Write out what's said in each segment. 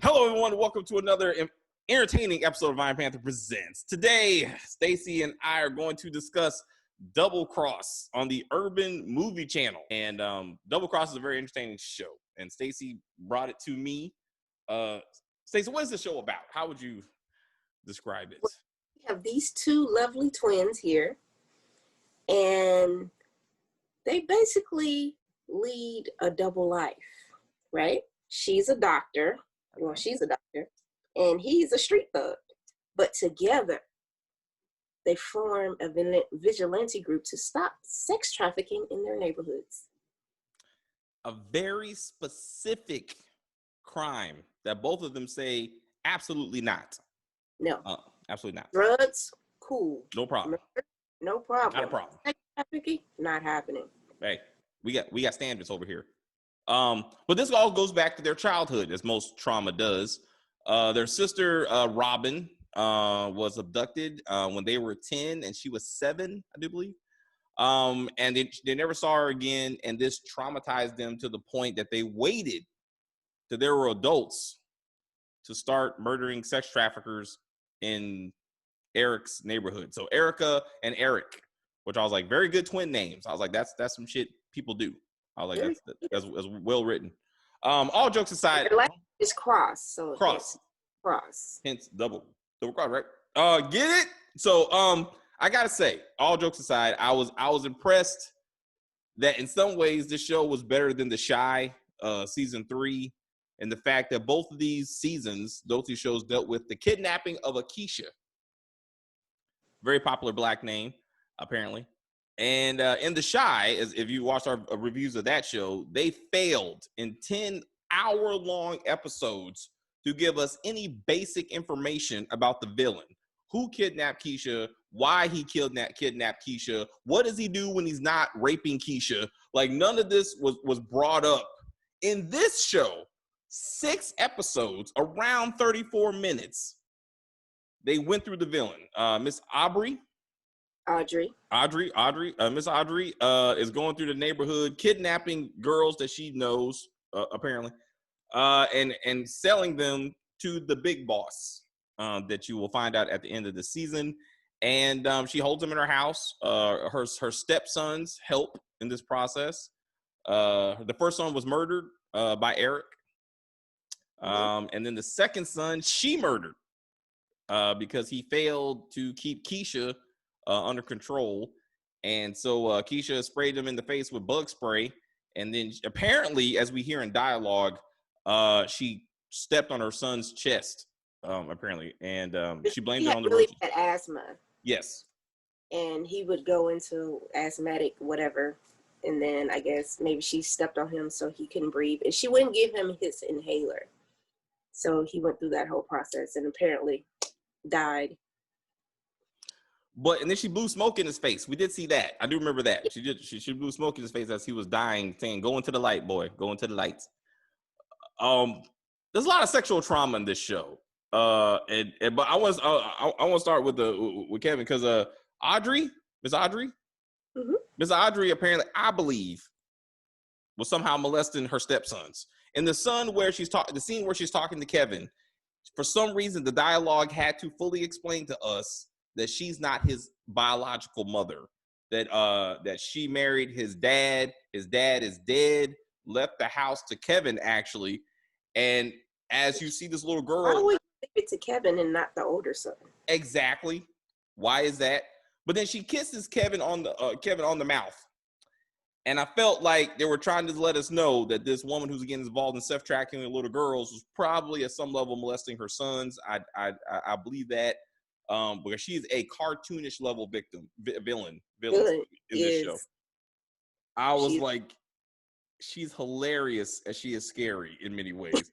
Hello, everyone. Welcome to another entertaining episode of Iron Panther Presents. Today, Stacy and I are going to discuss Double Cross on the Urban Movie Channel. And Double Cross is a very interesting show. And Stacy brought it to me. Stacy, what is the show about? How would you describe it? We have these two lovely twins here. And they basically lead a double life, right? She's a doctor. Well, she's a doctor, and he's a street thug. But together, they form a vigilante group to stop sex trafficking in their neighborhoods. A very specific crime that both of them say absolutely not. No. Absolutely not. Drugs, cool. No problem. Murder, no problem. Not a problem. Sex trafficking, not happening. Hey, we got standards over here. But this all goes back to their childhood, as most trauma does. Their sister, Robin, was abducted when they were 10 and she was 7, I do believe. And they never saw her again. And this traumatized them to the point that they waited till they were adults to start murdering sex traffickers in Eric's neighborhood. So Erica and Eric, which I was like, very good twin names. I was like, that's some shit people do. I was like, that's well written. All jokes aside, it's cross. So cross. Hence double cross, right? Get it? So I gotta say, all jokes aside, I was impressed that in some ways this show was better than The Chi season 3, and the fact that both of these seasons, those two shows dealt with the kidnapping of Akeisha. Very popular black name, apparently. And in The Chi, if you watch our reviews of that show, they failed in 10-hour-long episodes to give us any basic information about the villain. Who kidnapped Keisha? Why he kidnapped Keisha? What does he do when he's not raping Keisha? Like, none of this was brought up. In this show, 6 episodes, around 34 minutes, they went through the villain. Miss Audrey, Miss Audrey is going through the neighborhood, kidnapping girls that she knows, apparently, and selling them to the big boss that you will find out at the end of the season. And she holds them in her house. Her stepsons help in this process. The first son was murdered by Eric. And then the second son, she murdered because he failed to keep Keisha under control. And so Keisha sprayed him in the face with bug spray. And then apparently, as we hear in dialogue, she stepped on her son's chest, apparently. And she blamed it on the really bad asthma. Yes. And he would go into asthmatic whatever. And then I guess maybe she stepped on him so he couldn't breathe. And she wouldn't give him his inhaler. So he went through that whole process and apparently died. And then she blew smoke in his face. We did see that. I do remember that. She blew smoke in his face as he was dying, saying, "Go into the light, boy. Go into the lights." There's a lot of sexual trauma in this show. But I want to start with Kevin because Miss Audrey, apparently, I believe, was somehow molesting her stepsons. In the scene where she's talking to Kevin, for some reason the dialogue had to fully explain to us that she's not his biological mother, that she married his dad is dead, left the house to Kevin, actually. And as you see this little girl... Why would you leave it to Kevin and not the older son? Exactly. Why is that? But then she kisses Kevin on the mouth. And I felt like they were trying to let us know that this woman who's getting involved in sex trafficking with little girls was probably at some level molesting her sons. I believe that. Because she is a cartoonish level villain in this show. I was like, she's hilarious as she is scary in many ways.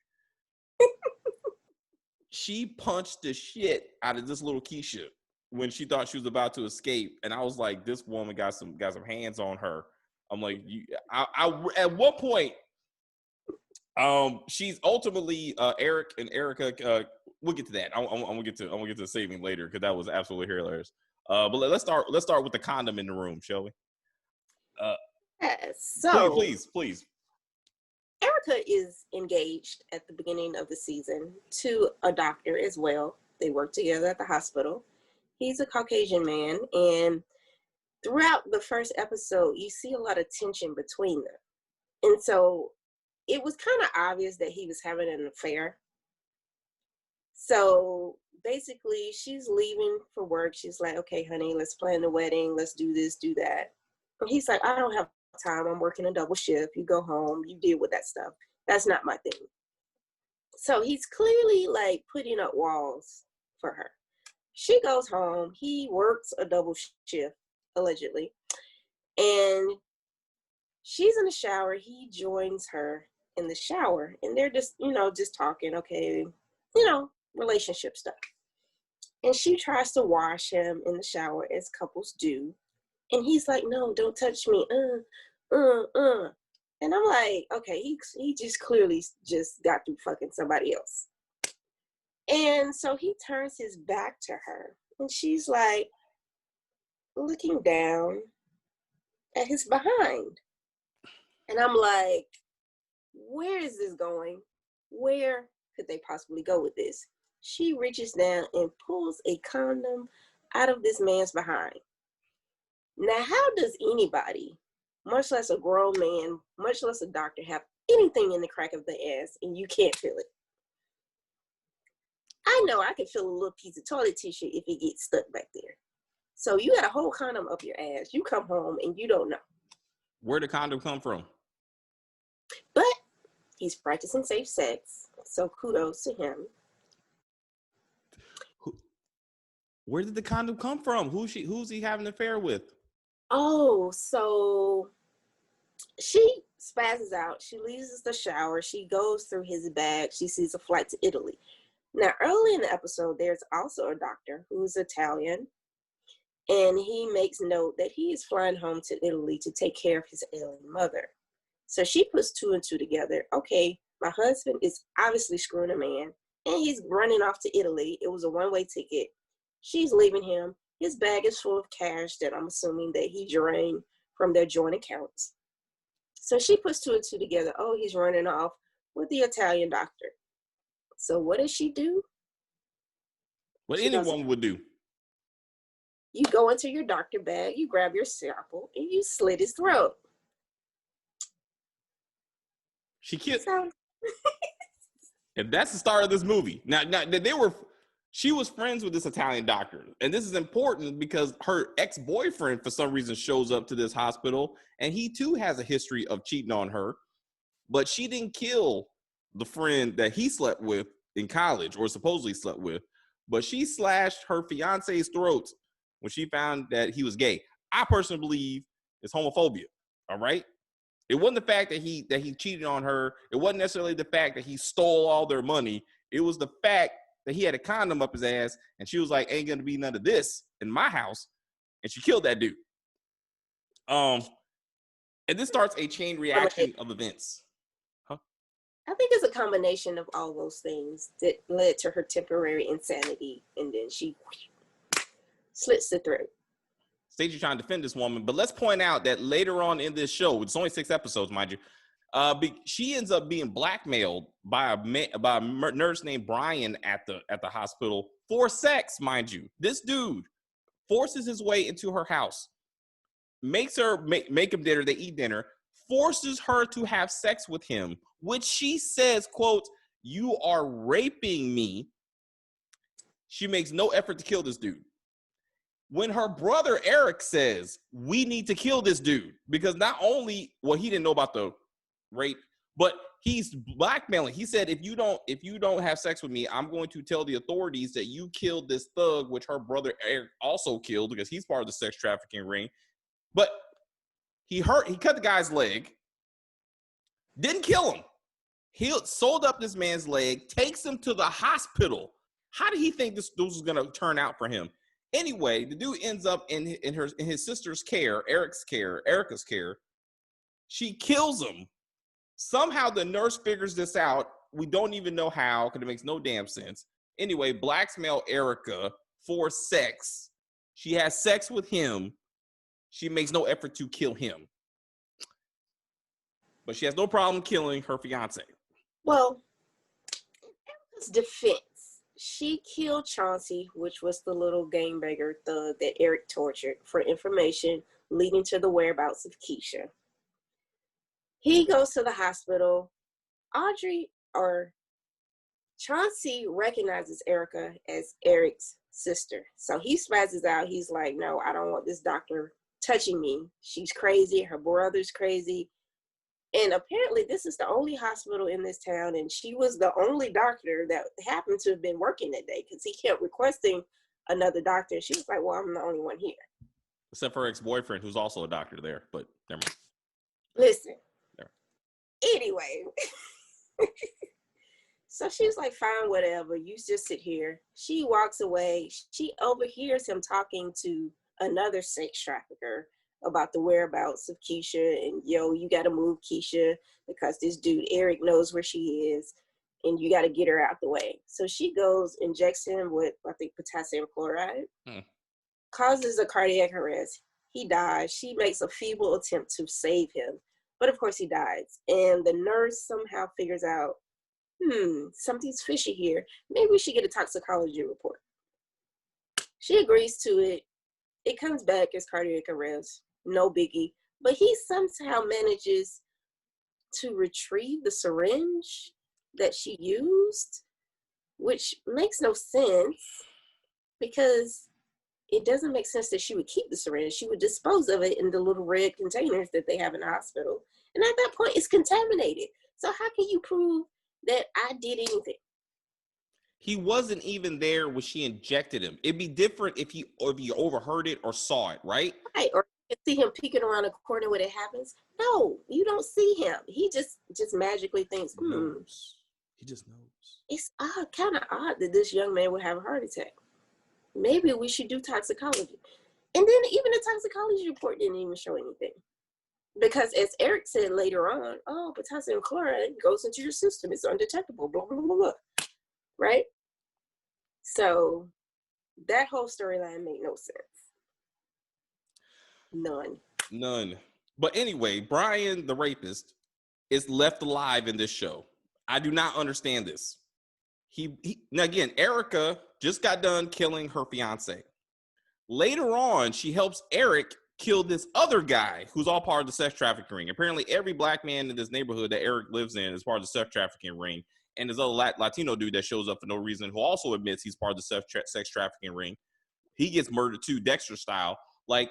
She punched the shit out of this little Keisha when she thought she was about to escape, and I was like, this woman got some hands on her. I'm like, at what point? She's ultimately Eric and Erica. We'll get to that. I'm gonna get to the saving later because that was absolutely hilarious. But let's start with the condom in the room, shall we? Yes. So please. Erica Erica is engaged at the beginning of the season to a doctor as well. They work together at the hospital. He's a Caucasian man, and throughout the first episode, you see a lot of tension between them. And so it was kind of obvious that he was having an affair. So basically, she's leaving for work. She's like, okay, honey, let's plan the wedding. Let's do this, do that. And he's like, I don't have time. I'm working a double shift. You go home. You deal with that stuff. That's not my thing. So he's clearly like putting up walls for her. She goes home. He works a double shift, allegedly. And she's in the shower. He joins her in the shower. And they're just, just talking, okay, relationship stuff. And she tries to wash him in the shower as couples do. And he's like, no, don't touch me. And I'm like, okay, he just clearly just got through fucking somebody else. And so he turns his back to her. And she's like looking down at his behind. And I'm like, where is this going? Where could they possibly go with this? She reaches down and pulls a condom out of this man's behind. Now, how does anybody, much less a grown man, much less a doctor, have anything in the crack of the ass and you can't feel it? I know I can feel a little piece of toilet tissue if it gets stuck back there. So you got a whole condom up your ass. You come home and you don't know. Where'd the condom come from? But he's practicing safe sex, so kudos to him. Where did the condom come from? Who's he having an affair with? Oh, so she spazzes out. She leaves the shower. She goes through his bag. She sees a flight to Italy. Now, early in the episode, there's also a doctor who's Italian, and he makes note that he is flying home to Italy to take care of his ailing mother. So she puts two and two together. Okay, my husband is obviously screwing a man, and he's running off to Italy. It was a one-way ticket. She's leaving him. His bag is full of cash that I'm assuming that he drained from their joint accounts. So she puts two and two together. Oh, he's running off with the Italian doctor. So what does she do? What anyone would do. You go into your doctor bag, you grab your scalpel, and you slit his throat. She killed. If that's the start of this movie. Now she was friends with this Italian doctor. And this is important because her ex-boyfriend, for some reason, shows up to this hospital. And he, too, has a history of cheating on her. But she didn't kill the friend that he slept with in college, or supposedly slept with. But she slashed her fiance's throat when she found that he was gay. I personally believe it's homophobia. All right? It wasn't the fact that he cheated on her. It wasn't necessarily the fact that he stole all their money. It was the fact that he had a condom up his ass, and she was like, ain't gonna be none of this in my house. And she killed that dude. And this starts a chain reaction of events. Huh? I think it's a combination of all those things that led to her temporary insanity, and then she slits the throat. Stacey trying to defend this woman, but let's point out that later on in this show, it's only 6 episodes, mind you, she ends up being blackmailed by a nurse named Brian at the hospital for sex, mind you. This dude forces his way into her house, makes her make him dinner. They eat dinner, forces her to have sex with him, which she says, quote, "You are raping me." She makes no effort to kill this dude. When her brother Eric says, we need to kill this dude, because not only, well, he didn't know about the rape, but he's blackmailing. He said, if you don't have sex with me, I'm going to tell the authorities that you killed this thug, which her brother Eric also killed because he's part of the sex trafficking ring. But he cut the guy's leg, didn't kill him. He sold up this man's leg, takes him to the hospital. How did he think this was going to turn out for him? Anyway, the dude ends up in his sister's care, Erica's care. She kills him. Somehow the nurse figures this out. We don't even know how, because it makes no damn sense. Anyway, blackmail Erica for sex. She has sex with him. She makes no effort to kill him. But she has no problem killing her fiance. Well, in Erica's defense, she killed Chauncey, which was the little gangbanger thug that Eric tortured, for information leading to the whereabouts of Keisha. He goes to the hospital. Audrey or Chauncey recognizes Erica as Eric's sister. So he spazzes out. He's like, no, I don't want this doctor touching me. She's crazy. Her brother's crazy. And apparently this is the only hospital in this town. And she was the only doctor that happened to have been working that day, because he kept requesting another doctor. She was like, well, I'm the only one here. Except for her ex-boyfriend, who's also a doctor there. But never mind. Listen. There. Anyway. So she's like, fine, whatever. You just sit here. She walks away. She overhears him talking to another sex trafficker about the whereabouts of Keisha. And, yo, you got to move Keisha because this dude, Eric, knows where she is. And you got to get her out the way. So she goes, injects him with, I think, potassium chloride. Causes a cardiac arrest. He dies. She makes a feeble attempt to save him. But, of course, he dies. And the nurse somehow figures out, something's fishy here. Maybe we should get a toxicology report. She agrees to it. It comes back as cardiac arrest. No biggie. But he somehow manages to retrieve the syringe that she used, which makes no sense because it doesn't make sense that she would keep the syringe. She would dispose of it in the little red containers that they have in the hospital. And at that point, it's contaminated. So how can you prove that I did anything? He wasn't even there when she injected him. It'd be different if you overheard it or saw it, right? Right, or you see him peeking around the corner when it happens. No, you don't see him. He just magically thinks, knows. He just knows. It's kind of odd that this young man would have a heart attack. Maybe we should do toxicology. And then even the toxicology report didn't even show anything. Because as Eric said later on, potassium chloride goes into your system. It's undetectable, blah, blah, blah, blah. Right? So that whole storyline made no sense. None. But anyway, Brian, the rapist, is left alive in this show. I do not understand this. Now again, Erica just got done killing her fiance. Later on, she helps Eric kill this other guy who's all part of the sex trafficking ring. Apparently, every black man in this neighborhood that Eric lives in is part of the sex trafficking ring. And this other Latino dude that shows up for no reason, who also admits he's part of the sex trafficking ring, he gets murdered too, Dexter style. Like,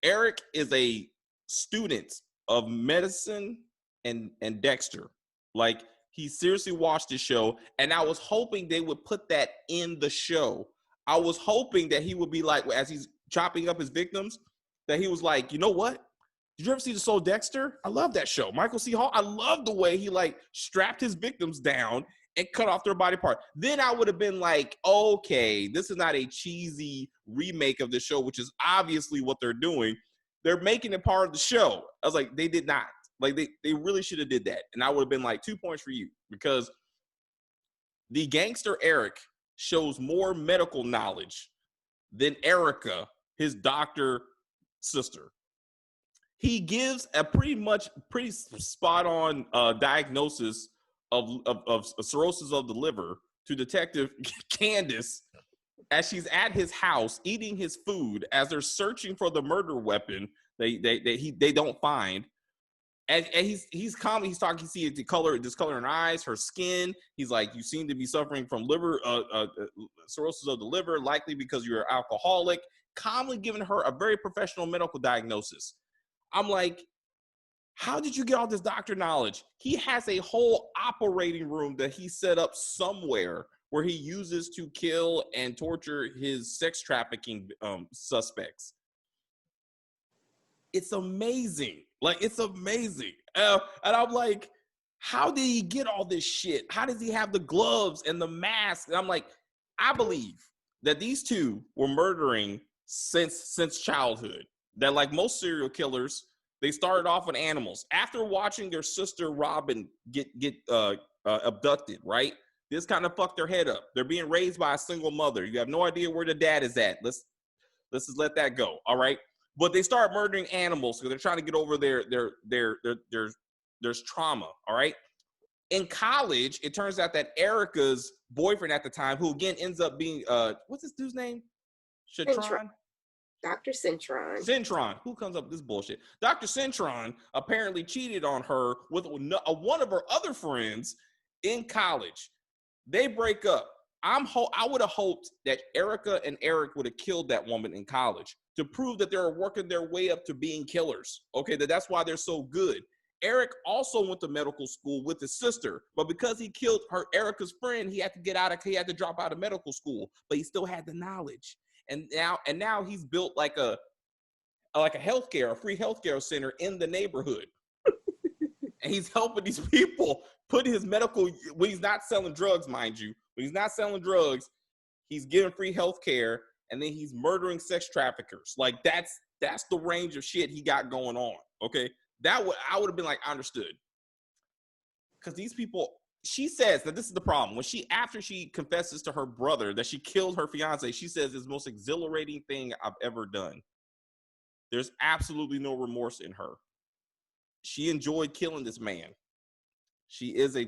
Eric is a student of medicine and Dexter. Like, he seriously watched this show, and I was hoping they would put that in the show. I was hoping that he would be like, as he's chopping up his victims, that he was like, you know what? Did you ever see The Soul Dexter? I love that show. Michael C. Hall, I love the way he like strapped his victims down and cut off their body part. Then I would have been like, okay, this is not a cheesy remake of the show, which is obviously what they're doing. They're making it part of the show. I was like, they did not. Like, they really should have did that. And I would have been like, 2 points for you, because the gangster Eric shows more medical knowledge than Erica, his doctor sister. He gives a pretty spot on diagnosis of cirrhosis of the liver to Detective Candace as she's at his house eating his food as they're searching for the murder weapon they don't find. And he's calm. He's talking. You see the color, discolor in her eyes, her skin. He's like, you seem to be suffering from liver cirrhosis of the liver, likely because you're alcoholic. Calmly giving her a very professional medical diagnosis. I'm like, how did you get all this doctor knowledge? He has a whole operating room that he set up somewhere where he uses to kill and torture his sex trafficking suspects. It's amazing. Like, it's amazing. And I'm like, how did he get all this shit? How does he have the gloves and the mask? And I'm like, I believe that these two were murdering since childhood. That, like most serial killers, they started off with animals. After watching their sister Robin get abducted, right? This kind of fucked their head up. They're being raised by a single mother. You have no idea where the dad is at. Let's just let that go. All right. But they start murdering animals because they're trying to get over their There's trauma, all right? In college, it turns out that Erica's boyfriend at the time, who again ends up being, what's this dude's name? Shatron? Dr. Centron. Centron. Who comes up with this bullshit? Dr. Centron apparently cheated on her with one of her other friends in college. They break up. I would have hoped that Erica and Eric would have killed that woman in college to prove that they're working their way up to being killers. Okay, that's why they're so good. Eric also went to medical school with his sister, but because he killed Erica's friend, he had to drop out of medical school, but he still had the knowledge. And now he's built like a free healthcare center in the neighborhood. And he's helping these people put his medical, when he's not selling drugs, mind you, when he's not selling drugs, he's giving free healthcare, and then he's murdering sex traffickers. Like that's the range of shit he got going on. Okay. I would have been like, I understood. Because these people, she says that this is the problem. After she confesses to her brother that she killed her fiance, she says it's the most exhilarating thing I've ever done. There's absolutely no remorse in her. She enjoyed killing this man. She is a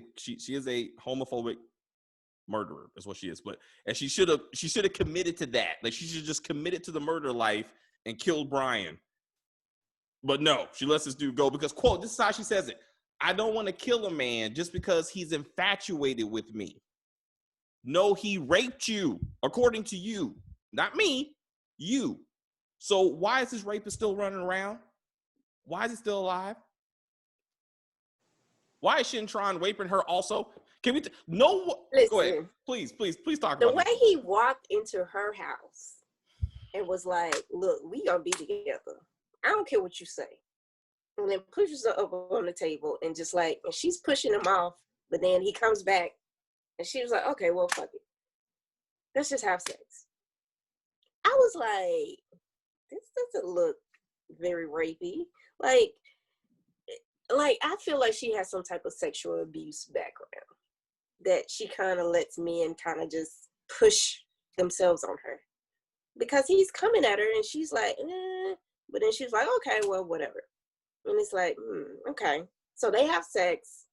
homophobic murderer. That's what she is. And she should have committed to that. Like she should just committed to the murder life and killed Brian. But no, she lets this dude go because, quote, this is how she says it. I don't want to kill a man just because he's infatuated with me. No, he raped you, according to you. Not me, you. So why is this rapist still running around? Why is he still alive? Why is Shintron raping her also? Can we Listen, go ahead. Please talk about the way he walked into her house and was like, look, we gonna be together. I don't care what you say. And then pushes her up on the table and just like, and she's pushing him off, but then he comes back and she was like, okay, well, fuck it. Let's just have sex. I was like, this doesn't look very rapey. Like I feel like she has some type of sexual abuse background that she kind of lets men kind of just push themselves on her because he's coming at her and she's like, but then she's like, okay, well, whatever. And it's like, okay. So they have sex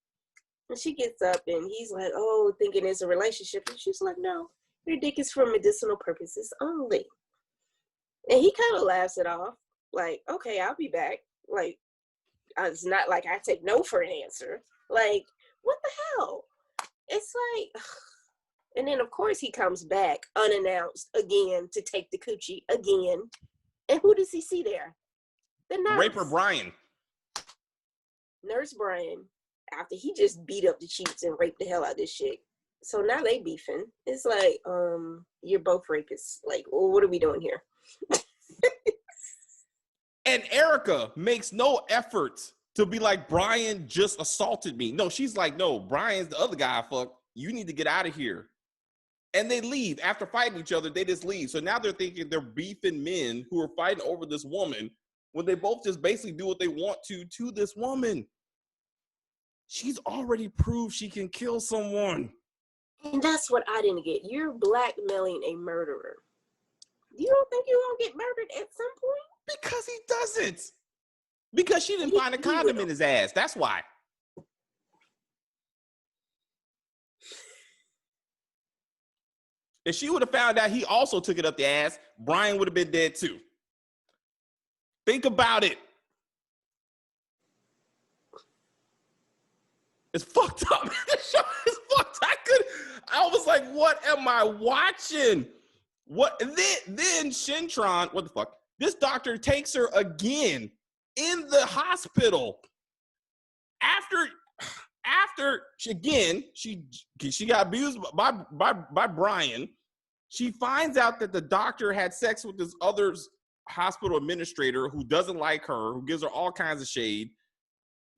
and she gets up and he's like, oh, thinking it's a relationship. And she's like, no, your dick is for medicinal purposes only. And he kind of laughs it off. Like, okay, I'll be back. Like, it's not like I take no for an answer. Like, what the hell? It's like, and then of course he comes back unannounced again to take the coochie again. And who does he see there? The nurse. Raper Brian. Nurse Brian, after he just beat up the cheats and raped the hell out of this chick. So now they beefing. It's like, you're both rapists. Like, well, what are we doing here? And Erica makes no effort to be like, Brian just assaulted me. No, she's like, no, Brian's the other guy I fucked. You need to get out of here. And they leave. After fighting each other, they just leave. So now they're thinking they're beefing men who are fighting over this woman when they both just basically do what they want to this woman. She's already proved she can kill someone. And that's what I didn't get. You're blackmailing a murderer. You don't think you're going to get murdered at some point? Because he doesn't. Because she didn't find a condom in his ass. That's why. If she would have found out he also took it up the ass, Brian would have been dead too. Think about it. It's fucked up. This show is fucked. I was like, what am I watching? What? Then Shintron, what the fuck? This doctor takes her again in the hospital. After she got abused by Brian. She finds out that the doctor had sex with this other hospital administrator who doesn't like her, who gives her all kinds of shade.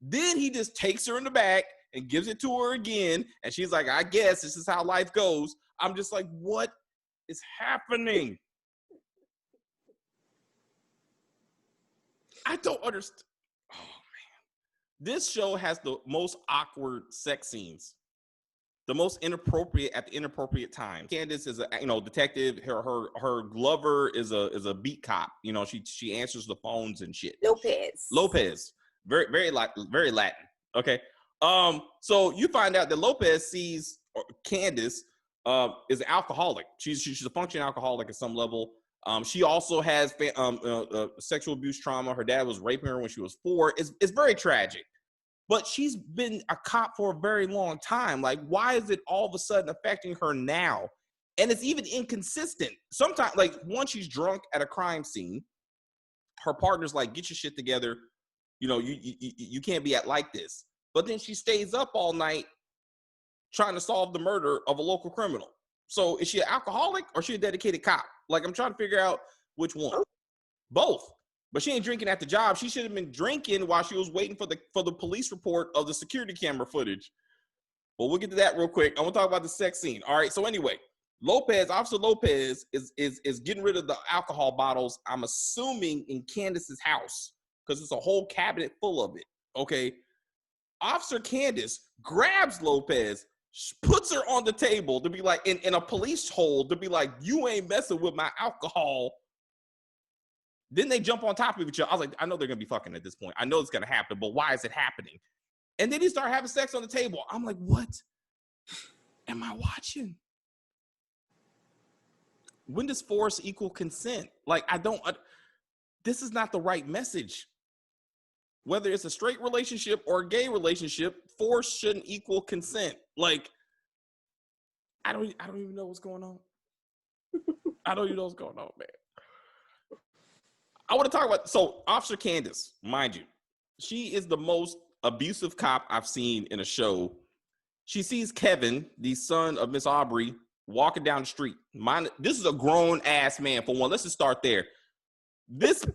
Then he just takes her in the back and gives it to her again. And she's like, I guess this is how life goes. I'm just like, what is happening? I don't understand. Oh, man. This show has the most awkward sex scenes. The most inappropriate at the inappropriate time. Candace is a detective. Her lover is a beat cop. She answers the phones and shit. Lopez. Very Latin. Okay. So you find out that Lopez sees Candace is an alcoholic. She's a functioning alcoholic at some level. She also has sexual abuse trauma. Her dad was raping her when she was 4. It's very tragic. But she's been a cop for a very long time. Like, why is it all of a sudden affecting her now? And it's even inconsistent. Sometimes, like, once she's drunk at a crime scene, her partner's like, get your shit together. You know, you can't be like this. But then she stays up all night trying to solve the murder of a local criminal. So is she an alcoholic or is she a dedicated cop? Like, I'm trying to figure out which one. Both. But she ain't drinking at the job. She should have been drinking while she was waiting for the police report of the security camera footage. Well, we'll get to that real quick. I want to talk about the sex scene. All right. So anyway, Officer Lopez is getting rid of the alcohol bottles, I'm assuming in Candace's house, because it's a whole cabinet full of it. Okay. Officer Candace grabs Lopez, puts her on the table to be like, in a police hold, to be like, you ain't messing with my alcohol. Then they jump on top of each other. I was like, I know they're going to be fucking at this point. I know it's going to happen, but why is it happening? And then he started having sex on the table. I'm like, what am I watching? When does force equal consent? Like, this is not the right message. Whether it's a straight relationship or a gay relationship, force shouldn't equal consent. Like, I don't even know what's going on. I don't even know what's going on, man. I want to talk about, so Officer Candace, mind you, she is the most abusive cop I've seen in a show. She sees Kevin, the son of Miss Aubrey, walking down the street. This is a grown ass man for one. Let's just start there. This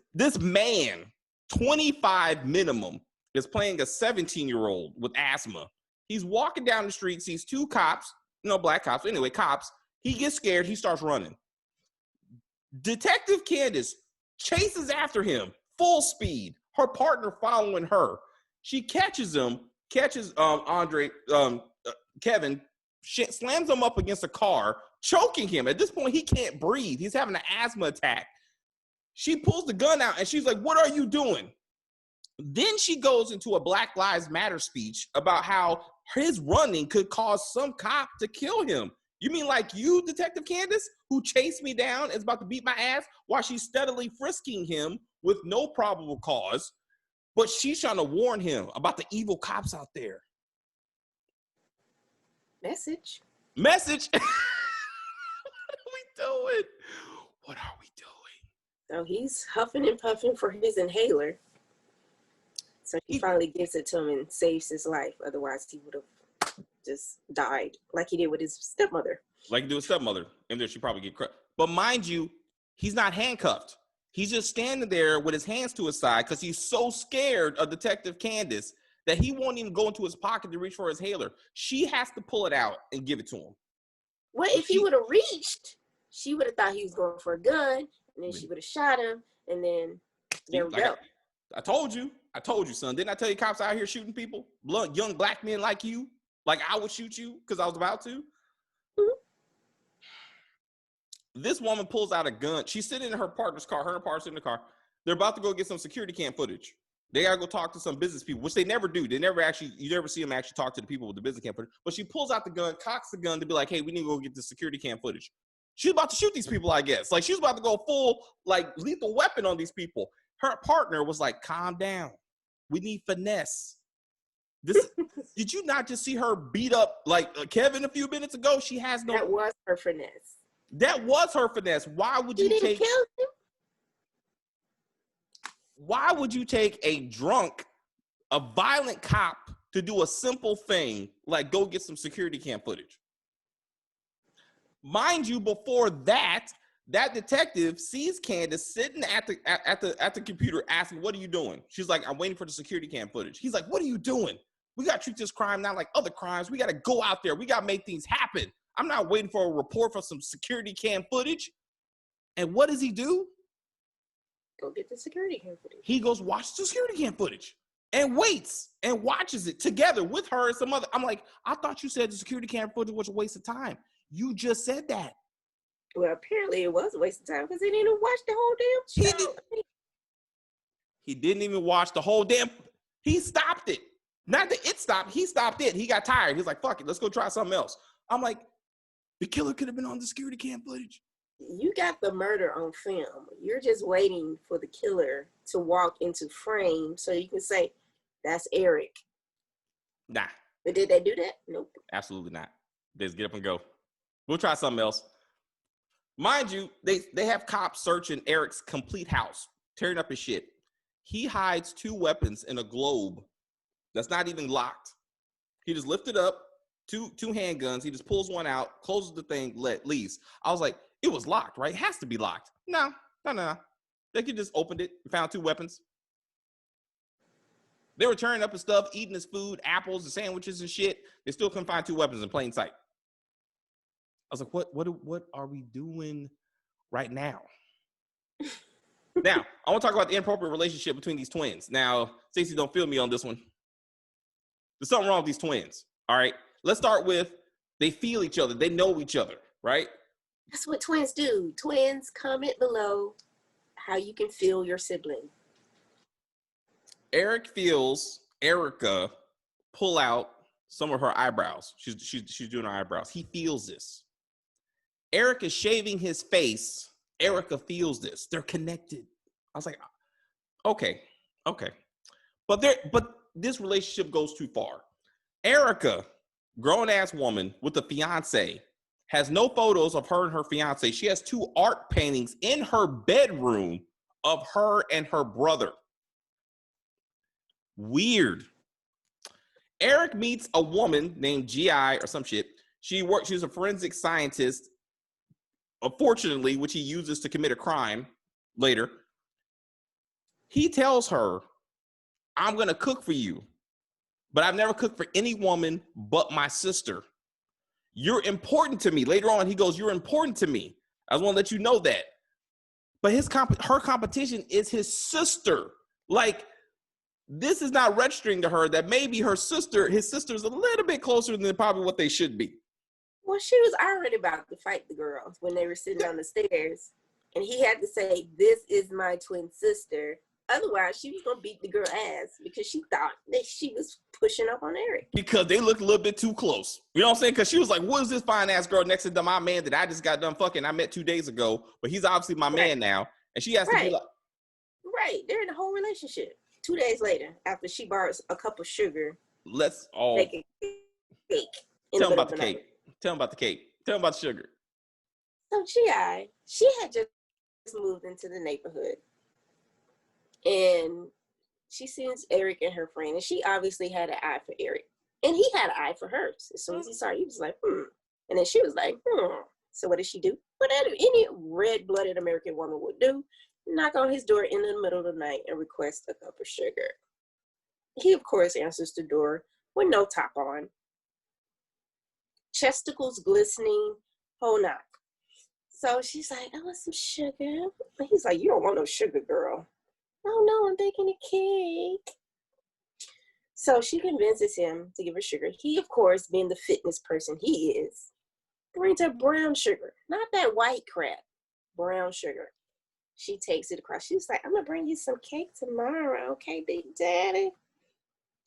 man, 25 minimum, is playing a 17-year-old with asthma. He's walking down the street, sees 2 cops, black cops. Anyway, cops. He gets scared. He starts running. Detective Candace chases after him, full speed. Her partner following her. She catches him, Kevin, slams him up against a car, choking him. At this point, he can't breathe. He's having an asthma attack. She pulls the gun out and she's like, what are you doing? Then she goes into a Black Lives Matter speech about how his running could cause some cop to kill him. You mean like you, Detective Candace, who chased me down, is about to beat my ass while she's steadily frisking him with no probable cause, but she's trying to warn him about the evil cops out there. Message. What are we doing? What are we doing? So he's huffing and puffing for his inhaler. So he finally gives it to him and saves his life. Otherwise, he would have just died like he did with his stepmother. Like he did with stepmother. And then she probably get crushed. But mind you, he's not handcuffed. He's just standing there with his hands to his side because he's so scared of Detective Candace that he won't even go into his pocket to reach for his inhaler. She has to pull it out and give it to him. Well, if he would have reached, she would have thought he was going for a gun, and then she would have shot him, and then there we go. I told you, son. Didn't I tell you cops out here shooting people? Young black men like you? Like I would shoot you because I was about to? Mm-hmm. This woman pulls out a gun. She's sitting in her partner's car. Her and her partner's in the car. They're about to go get some security cam footage. They gotta go talk to some business people, which they never do. You never see them actually talk to the people with the business cam footage. But she pulls out the gun, cocks the gun to be like, hey, we need to go get the security cam footage. She's about to shoot these people, I guess. Like, she was about to go full, like, lethal weapon on these people. Her partner was like, calm down. We need finesse. Did you not just see her beat up, like, Kevin a few minutes ago? She has no... That was her finesse. That was her finesse. Why would you take... kill him? Why would you take a violent cop to do a simple thing like go get some security cam footage? Mind you, before that detective sees Candace sitting at the computer asking, what are you doing? She's like, I'm waiting for the security cam footage. He's like, what are you doing? We got to treat this crime not like other crimes. We got to go out there. We got to make things happen. I'm not waiting for a report for some security cam footage. And what does he do? Go get the security cam footage. He goes watch the security cam footage and waits and watches it together with her and some other. I'm like, I thought you said the security cam footage was a waste of time. You just said that. Well, apparently it was a waste of time because he didn't even watch the whole damn show. He didn't even watch the whole damn. He stopped it. Not that it stopped. He stopped it. He got tired. He's like, fuck it. Let's go try something else. I'm like, the killer could have been on the security cam footage. You got the murder on film. You're just waiting for the killer to walk into frame so you can say, that's Eric. Nah. But did they do that? Nope. Absolutely not. They just get up and go. We'll try something else. Mind you, they have cops searching Eric's complete house, tearing up his shit. He hides 2 weapons in a globe that's not even locked. He just lifted up 2 handguns. He just pulls one out, closes the thing, leaves. I was like, it was locked, right? It has to be locked. No. They could just opened it and found 2 weapons. They were tearing up his stuff, eating his food, apples and sandwiches and shit. They still couldn't find 2 weapons in plain sight. I was like, what are we doing right now? Now, I want to talk about the inappropriate relationship between these twins. Now, Stacey, don't feel me on this one. There's something wrong with these twins, all right? Let's start with they feel each other. They know each other, right? That's what twins do. Twins, comment below how you can feel your sibling. Eric feels Erica pull out some of her eyebrows. She's doing her eyebrows. He feels this. Eric is shaving his face. Erica feels this. They're connected. I was like, okay. But this relationship goes too far. Erica, grown-ass woman with a fiance, has no photos of her and her fiance. She has 2 art paintings in her bedroom of her and her brother. Weird. Eric meets a woman named GI or some shit. She's a forensic scientist, unfortunately, which he uses to commit a crime later. He tells her, I'm going to cook for you, but I've never cooked for any woman but my sister. You're important to me. Later on, he goes, you're important to me. I just want to let you know that. But her competition is his sister. Like, this is not registering to her that maybe his sister's a little bit closer than probably what they should be. Well, she was already about to fight the girls when they were sitting on the stairs. And he had to say, this is my twin sister. Otherwise, she was going to beat the girl ass because she thought that she was pushing up on Eric. Because they looked a little bit too close. You know what I'm saying? Because she was like, what is this fine-ass girl next to my man that I just got done fucking I met 2 days ago, but he's obviously my man now. And she has to be like... Right. They're in a whole relationship. 2 days later, after she borrows a cup of sugar. Let's all... Make a cake. Tell them about the cake. Tell them about the cake. Tell them about the sugar. So she had just moved into the neighborhood. And she sees Eric and her friend. And she obviously had an eye for Eric. And he had an eye for her. As soon as he saw her, he was like, And then she was like, So what did she do? What any red-blooded American woman would do. Knock on his door in the middle of the night and request a cup of sugar. He, of course, answers the door with no top on. Chesticles glistening, whole knock. So she's like, I want some sugar. And he's like, you don't want no sugar, girl. Oh, no, I'm baking a cake. So she convinces him to give her sugar. He, of course, being the fitness person he is, brings her brown sugar. Not that white crap. Brown sugar. She takes it across. She's like, I'm going to bring you some cake tomorrow. Okay, Big Daddy.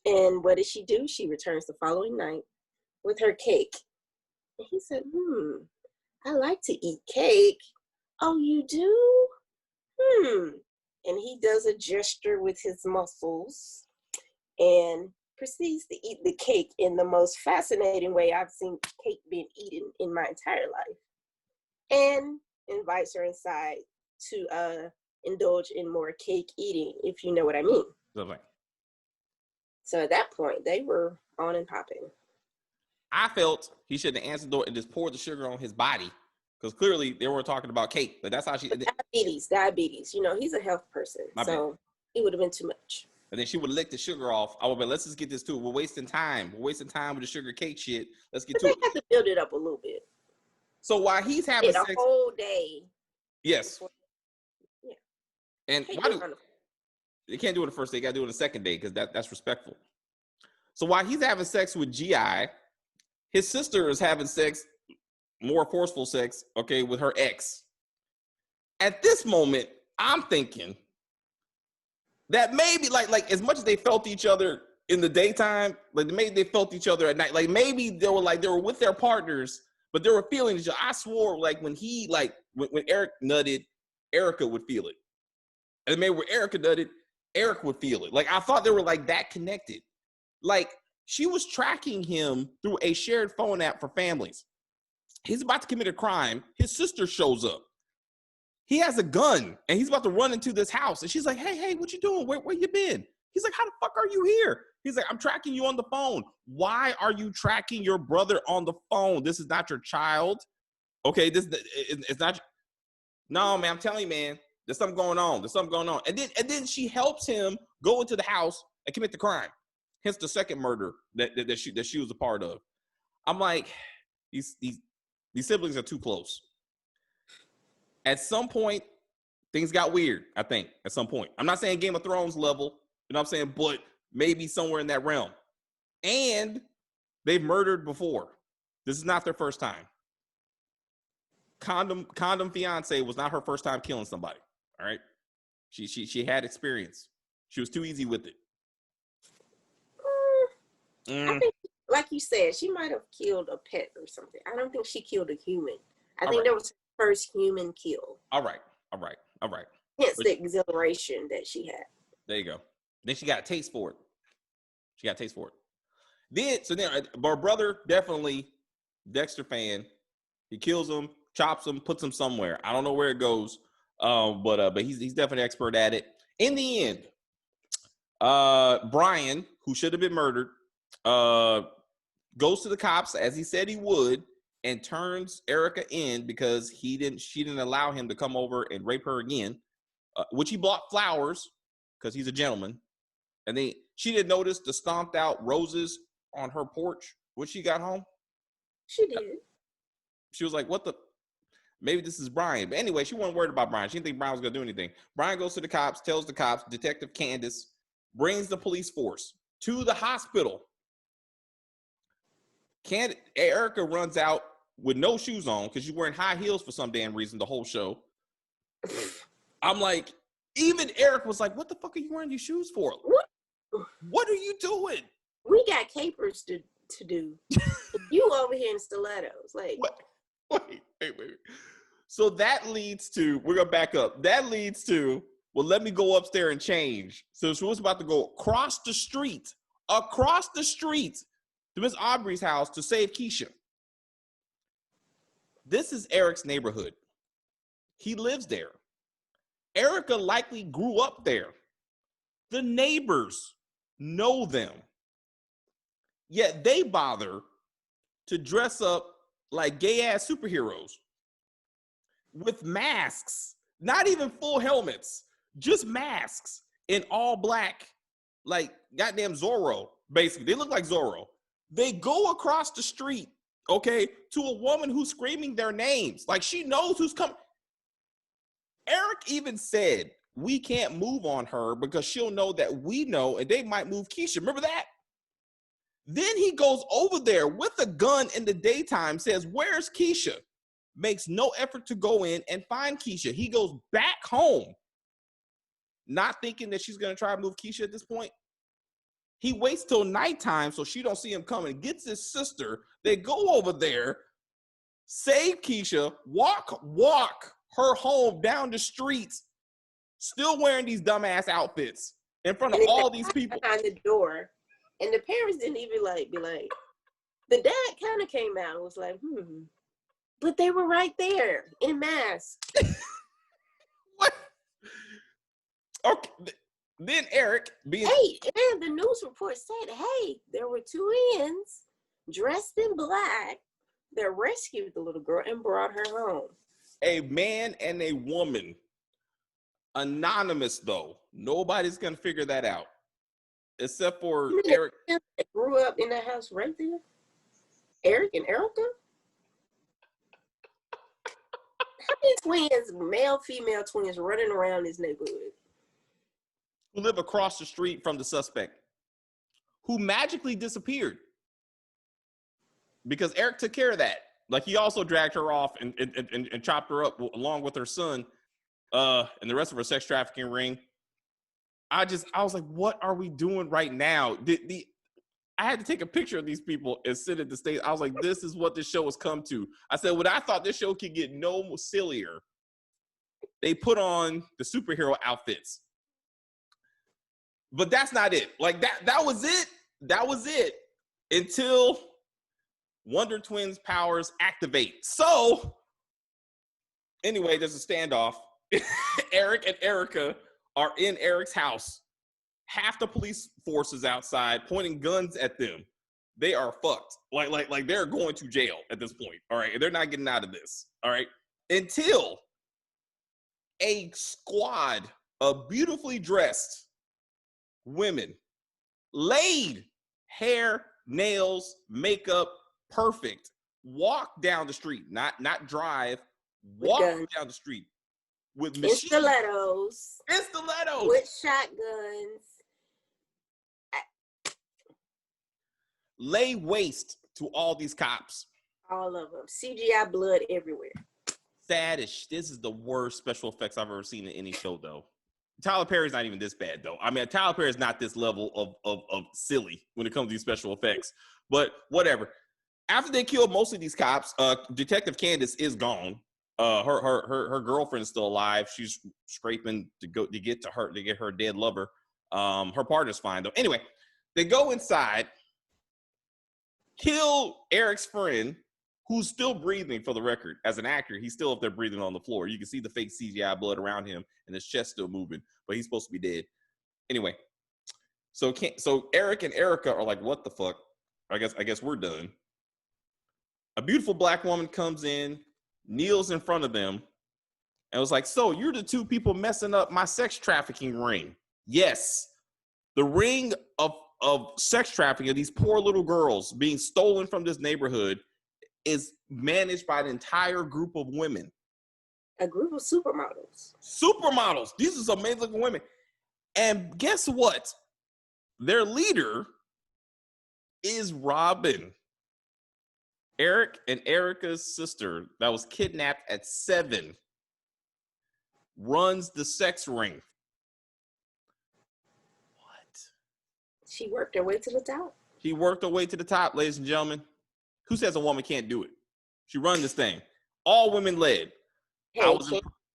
And what does she do? She returns the following night with her cake. And he said, I like to eat cake. Oh, you do? And he does a gesture with his muscles and proceeds to eat the cake in the most fascinating way I've seen cake being eaten in my entire life. And invites her inside to indulge in more cake eating, if you know what I mean. Lovely. So at that point, they were on and popping. I felt he should have answered the door and just poured the sugar on his body. Because clearly they weren't talking about cake, but that's how she... Diabetes. You know, he's a health person, so it would have been too much. And then she would lick the sugar off. I would be, let's just get this too. We're wasting time. We're wasting time with the sugar cake shit. Let's get to it. They have to build it up a little bit. So while he's having sex... a whole day. Yes. Yeah. And why do... They can't do it the first day. They got to do it the second day because that's respectful. So while he's having sex with GI, his sister is having sex... more forceful sex, okay, with her ex. At this moment, I'm thinking that maybe like as much as they felt each other in the daytime, like maybe they felt each other at night. Like maybe they were with their partners, but they were feeling each other. I swore like when Eric nutted, Erica would feel it. And maybe when Erica nutted, Eric would feel it. Like I thought they were like that connected. Like she was tracking him through a shared phone app for families. He's about to commit a crime. His sister shows up. He has a gun and he's about to run into this house. And she's like, hey, what you doing? Where you been? He's like, how the fuck are you here? He's like, I'm tracking you on the phone. Why are you tracking your brother on the phone? This is not your child. Okay, it's not. No, man, I'm telling you, man, there's something going on. There's something going on. And then she helps him go into the house and commit the crime. Hence the second murder that she was a part of. I'm like, these siblings are too close. At some point, things got weird, I think, at some point. I'm not saying Game of Thrones level, you know what I'm saying, but maybe somewhere in that realm. And they've murdered before. This is not their first time. Condom fiance was not her first time killing somebody, all right? She had experience. She was too easy with it. I think, like you said, she might have killed a pet or something. I don't think she killed a human. I think that was her first human kill. All right. Hence the exhilaration that she had. There you go. Then she got a taste for it. Then her brother, definitely Dexter fan. He kills him, chops him, puts him somewhere. I don't know where it goes, but he's definitely an expert at it. In the end, Brian, who should have been murdered, goes to the cops as he said he would, and turns Erica in because she didn't allow him to come over and rape her again, which he bought flowers because he's a gentleman. And she didn't notice the stomped out roses on her porch when she got home. She did. She was like, what the? Maybe this is Brian. But anyway, she wasn't worried about Brian. She didn't think Brian was going to do anything. Brian goes to the cops, tells the cops, Detective Candace brings the police force to the hospital. Erica runs out with no shoes on because she's wearing high heels for some damn reason the whole show. I'm like, even Eric was like, what the fuck are you wearing these shoes for? What are you doing? We got capers to do. You over here in stilettos. Like, wait. So that leads to, we're going to back up. That leads to, well, let me go upstairs and change. So she was about to go across the street to Miss Aubrey's house to save Keisha. This is Eric's neighborhood. He lives there. Erica likely grew up there. The neighbors know them. Yet they bother to dress up like gay-ass superheroes with masks, not even full helmets, just masks in all black, like goddamn Zorro, basically. They look like Zorro. They go across the street, okay, to a woman who's screaming their names. Like she knows who's coming. Eric even said, we can't move on her because she'll know that we know and they might move Keisha. Remember that? Then he goes over there with a gun in the daytime, says, where's Keisha? Makes no effort to go in and find Keisha. He goes back home, not thinking that she's going to try to move Keisha at this point. He waits till nighttime so she don't see him coming, gets his sister. They go over there, save Keisha, walk her home down the streets, still wearing these dumbass outfits in front of all these people. Behind the door. And the parents didn't even be like, the dad kind of came out and was like, but they were right there in masks. What? Okay. Then Eric being... Hey, and the news report said, hey, there were two ends dressed in black that rescued the little girl and brought her home. A man and a woman. Anonymous, though. Nobody's going to figure that out. Except for Eric. Grew up in that house right there? Eric and Erica? How many twins, male, female twins, running around this neighborhood? Who live across the street from the suspect, who magically disappeared because Eric took care of that. Like he also dragged her off and chopped her up along with her son and the rest of her sex trafficking ring. I was like, what are we doing right now? I had to take a picture of these people and sit at the stage. I was like, this is what this show has come to. I said, when I thought this show could get no more sillier, they put on the superhero outfits. But that's not it. Like that was it. That was it until Wonder Twins powers activate. So anyway, there's a standoff. Eric and Erica are in Eric's house. Half the police force is outside pointing guns at them. They are fucked. Like they're going to jail at this point. All right. And they're not getting out of this. All right. Until a squad of beautifully dressed women, laid, hair, nails, makeup, perfect, walk down the street, not drive, walk down the street with machines. Stilettos. With shotguns. Lay waste to all these cops. All of them. CGI blood everywhere. This is the worst special effects I've ever seen in any show, though. Tyler Perry's not even this bad, though. I mean, Tyler Perry's not this level of silly when it comes to these special effects. But whatever. After they killed most of these cops, Detective Candace is gone. Her girlfriend is still alive. She's scraping to get her dead lover. Her partner's fine, though. Anyway, they go inside, kill Eric's friend, who's still breathing, for the record. As an actor, he's still up there breathing on the floor. You can see the fake CGI blood around him and his chest still moving, but he's supposed to be dead. Anyway, so Eric and Erica are like, what the fuck? I guess we're done. A beautiful black woman comes in, kneels in front of them, and was like, so you're the two people messing up my sex trafficking ring. Yes. The ring of sex trafficking of these poor little girls being stolen from this neighborhood is managed by an entire group of women. A group of supermodels. Supermodels. These are some amazing women. And guess what? Their leader is Robin. Eric and Erica's sister that was kidnapped at 7 runs the sex ring. What? She worked her way to the top. She worked her way to the top, ladies and gentlemen. Who says a woman can't do it? She run this thing. All women led. Hey,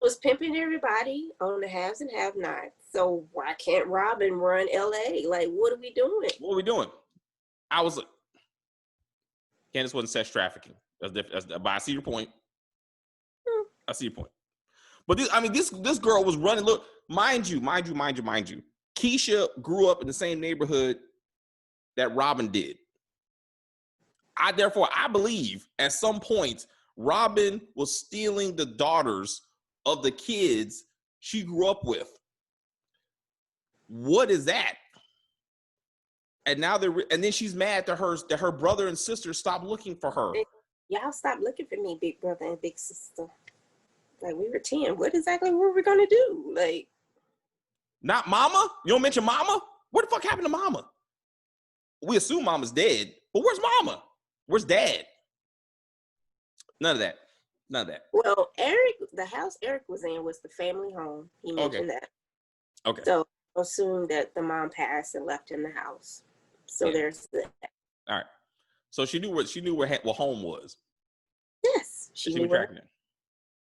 was pimping everybody on the haves and have-nots. So why can't Robin run LA? Like, what are we doing? What are we doing? Candace wasn't sex trafficking. That's different. But I see your point. I see your point. But this girl was running. Look, mind you. Keisha grew up in the same neighborhood that Robin did. Therefore, I believe at some point, Robin was stealing the daughters of the kids she grew up with. What is that? And now and then she's mad that her brother and sister stopped looking for her. Y'all stop looking for me, big brother and big sister. Like, we were 10. What exactly were we gonna do? Like, not Mama? You don't mention Mama? What the fuck happened to Mama? We assume Mama's dead, but where's Mama? Where's Dad? None of that. Well, the house Eric was in was the family home. He mentioned that. Okay. So assume that the mom passed and left in the house. So there's that. All right. So she knew where home was. Yes, she knew where.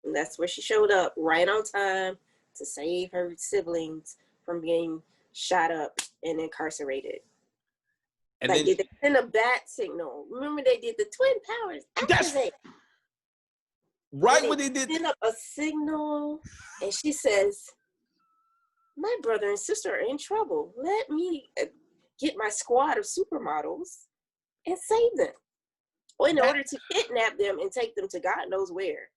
And that's where she showed up right on time to save her siblings from being shot up and incarcerated. And like, they sent a bat signal. Remember, they did the Twin Powers activate. Right when they did. Sent up a signal, and she says, "My brother and sister are in trouble. Let me get my squad of supermodels and save them." Well, in order to kidnap them and take them to God knows where.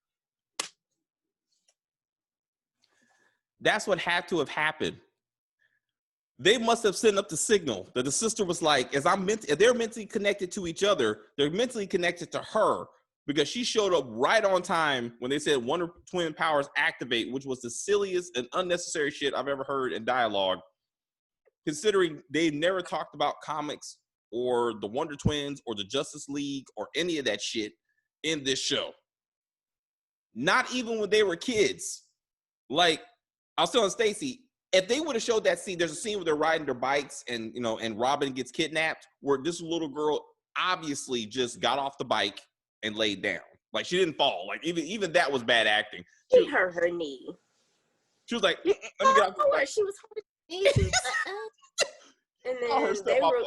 That's what had to have happened. They must have sent up the signal that the sister was like, if they're mentally connected to each other, they're mentally connected to her, because she showed up right on time when they said Wonder Twin Powers activate, which was the silliest and unnecessary shit I've ever heard in dialogue, considering they never talked about comics or the Wonder Twins or the Justice League or any of that shit in this show. Not even when they were kids. Like, I was telling Stacy, if they would have showed that scene, there's a scene where they're riding their bikes and and Robin gets kidnapped, where this little girl obviously just got off the bike and laid down. Like she didn't fall. Like even that was bad acting. She hurt her knee. She was like, let me get off the bike. She was holding her knee. She was and then they were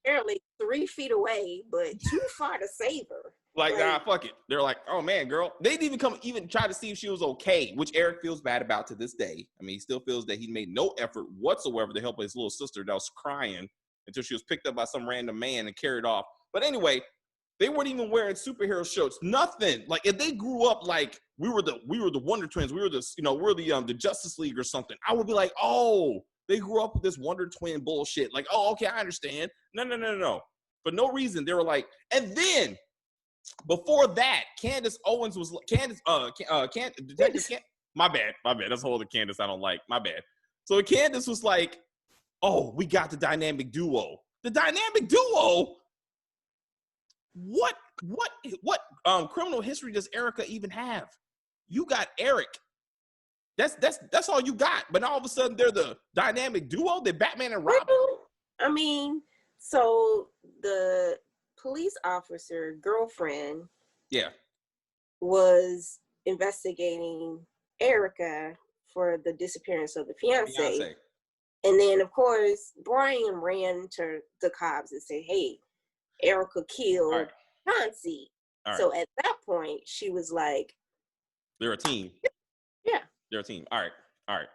apparently 3 feet away, but too far to save her. Like, nah, fuck it. They're like, oh man, girl. They didn't even try to see if she was okay, which Eric feels bad about to this day. I mean, he still feels that he made no effort whatsoever to help his little sister that was crying until she was picked up by some random man and carried off. But anyway, they weren't even wearing superhero shirts. Nothing. Like if they grew up like we were the Wonder Twins, we're the Justice League or something, I would be like, oh, they grew up with this Wonder Twin bullshit. Like, oh, okay, I understand. No. For no reason, they were like, and then before that, Detective my bad. That's a whole other Candace I don't like. My bad. So Candace was like, oh, we got the dynamic duo. The dynamic duo? What criminal history does Erica even have? You got Eric. That's all you got. But all of a sudden they're the dynamic duo. They're Batman and Robin. I mean, so the police officer girlfriend, was investigating Erica for the disappearance of the fiance. And then of course Brian ran to the cops and said, "Hey, Erica killed Chauncey." So at that point, she was like, they're a team. Yeah. They're a team. All right.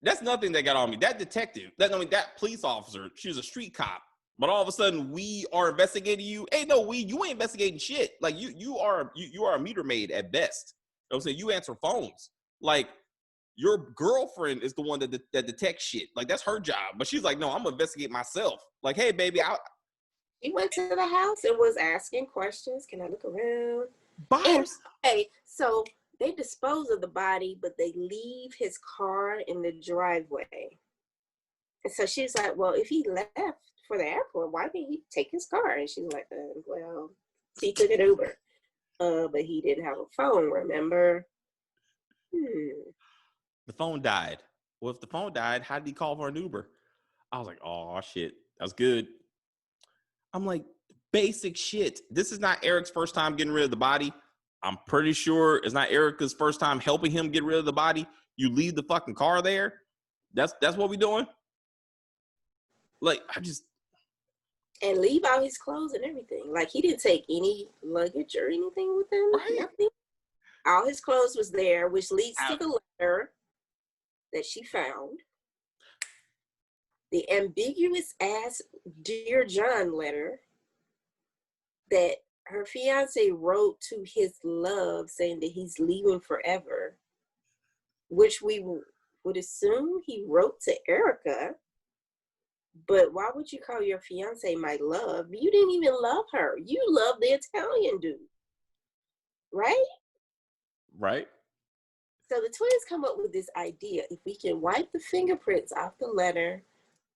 That's nothing that got on me. That detective, that police officer, she was a street cop. But all of a sudden, we are investigating you. Hey, no, you ain't investigating shit. Like you are a meter maid at best. You know what I'm saying? You answer phones. Like your girlfriend is the one that detects shit. Like that's her job. But she's like, no, I'm gonna investigate myself. Like, hey, baby, he went to the house and was asking questions. Can I look around? Okay, so they dispose of the body, but they leave his car in the driveway. And so she's like, well, if he left for the airport, why didn't he take his car? And she's like, well, he took an Uber. But he didn't have a phone, remember? The phone died. Well, if the phone died, how did he call for an Uber? I was like, oh, shit. That's good. I'm like, basic shit. This is not Eric's first time getting rid of the body. I'm pretty sure it's not Erica's first time helping him get rid of the body. You leave the fucking car there. That's what we doing. Like, and leave out his clothes and everything. Like he didn't take any luggage or anything with him. Right. Nothing. All his clothes was there, which leads to the letter that she found. The ambiguous ass Dear John letter that her fiance wrote to his love saying that he's leaving forever, which we would assume he wrote to Erica. But why would you call your fiance my love? You didn't even love her. You love the Italian dude. Right? Right. So the twins come up with this idea. If we can wipe the fingerprints off the letter,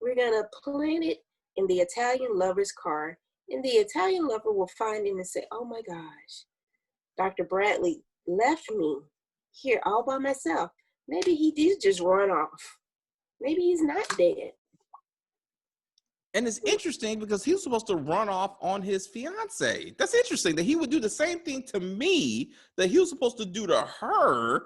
we're going to plant it in the Italian lover's car. And the Italian lover will find it and say, oh my gosh, Dr. Bradley left me here all by myself. Maybe he did just run off. Maybe he's not dead. And it's interesting because he was supposed to run off on his fiance. That's interesting that he would do the same thing to me that he was supposed to do to her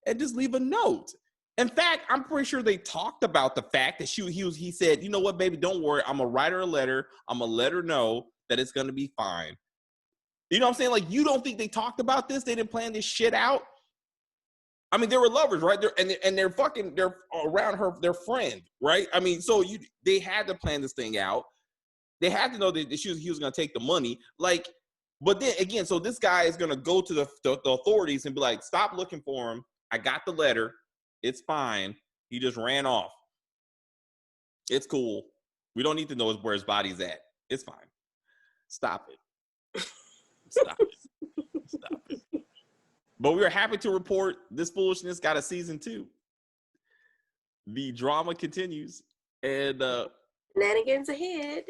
and just leave a note. In fact, I'm pretty sure they talked about the fact that he said, you know what, baby, don't worry. I'm going to write her a letter. I'm going to let her know that it's going to be fine. You know what I'm saying? Like, you don't think they talked about this? They didn't plan this shit out? I mean, they were lovers, right? They're around their friend, right? I mean, so they had to plan this thing out. They had to know that he was going to take the money. Like, but then again, so this guy is going to go to the authorities and be like, stop looking for him. I got the letter. It's fine. He just ran off. It's cool. We don't need to know where his body's at. It's fine. Stop it. Stop it. Stop it. But we are happy to report this foolishness got a season 2. The drama continues. And shenanigans ahead.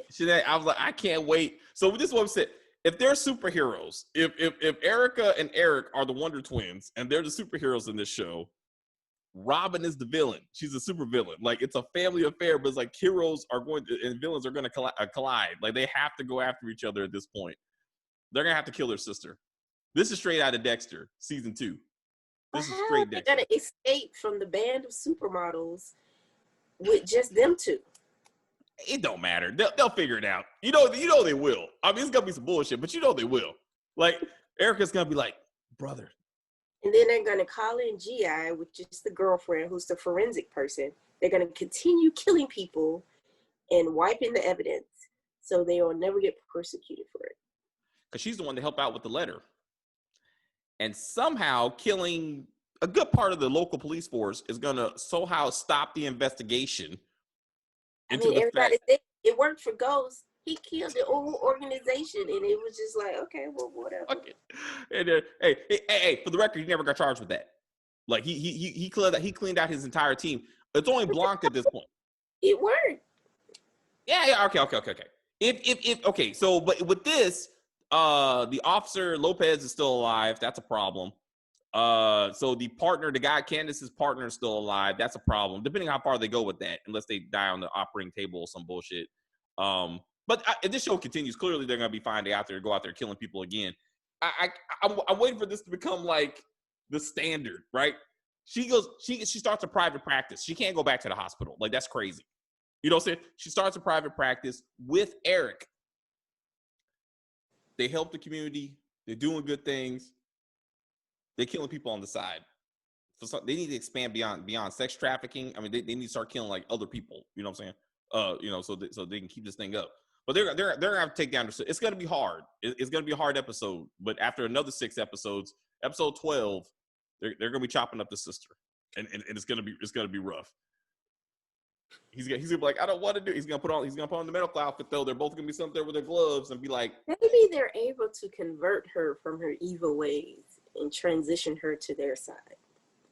I was like, I can't wait. So this is what we said. If they're superheroes, if Erica and Eric are the Wonder Twins and they're the superheroes in this show, Robin is the villain. She's a super villain. Like, it's a family affair, but it's like heroes are going to, and villains are going to collide. Like, they have to go after each other at this point. They're going to have to kill their sister. This is straight out of Dexter, season 2. This is straight Dexter. They're going to escape from the band of supermodels with just them two. It don't matter. They'll figure it out. You know they will. I mean, it's going to be some bullshit, but you know they will. Like, Erica's going to be like, brother. And then they're going to call in GI, which is the girlfriend who's the forensic person. They're going to continue killing people and wiping the evidence so they will never get persecuted for it. Because she's the one to help out with the letter. And somehow killing a good part of the local police force is going to somehow stop the investigation. Everybody said it worked for Ghost. He killed the whole organization, and it was just like, okay, well, whatever. Okay. And, hey, for the record, he never got charged with that. Like, he cleaned out his entire team. It's only Blanc at this point. It worked. Yeah, okay. Okay, so, but with this, the officer, Lopez, is still alive. That's a problem. So the partner, the guy, Candace's partner, is still alive. That's a problem, depending how far they go with that, unless they die on the operating table or some bullshit. But if this show continues, clearly they're going to be fine. They go out there killing people again. I'm waiting for this to become like the standard, right? She starts a private practice. She can't go back to the hospital. Like, that's crazy. You know what I'm saying? She starts a private practice with Eric. They help the community. They're doing good things. They're killing people on the side. They need to expand beyond sex trafficking. I mean, they need to start killing like other people. You know what I'm saying? So they can keep this thing up. But they're gonna have to take down. It's gonna be hard. It's gonna be a hard episode. But after another 6 episodes, episode 12, they're gonna be chopping up the sister, and it's gonna be rough. He's gonna be like, I don't want to do. He's gonna put on the medical outfit though. They're both gonna be sitting there with their gloves and be like, maybe they're able to convert her from her evil ways and transition her to their side.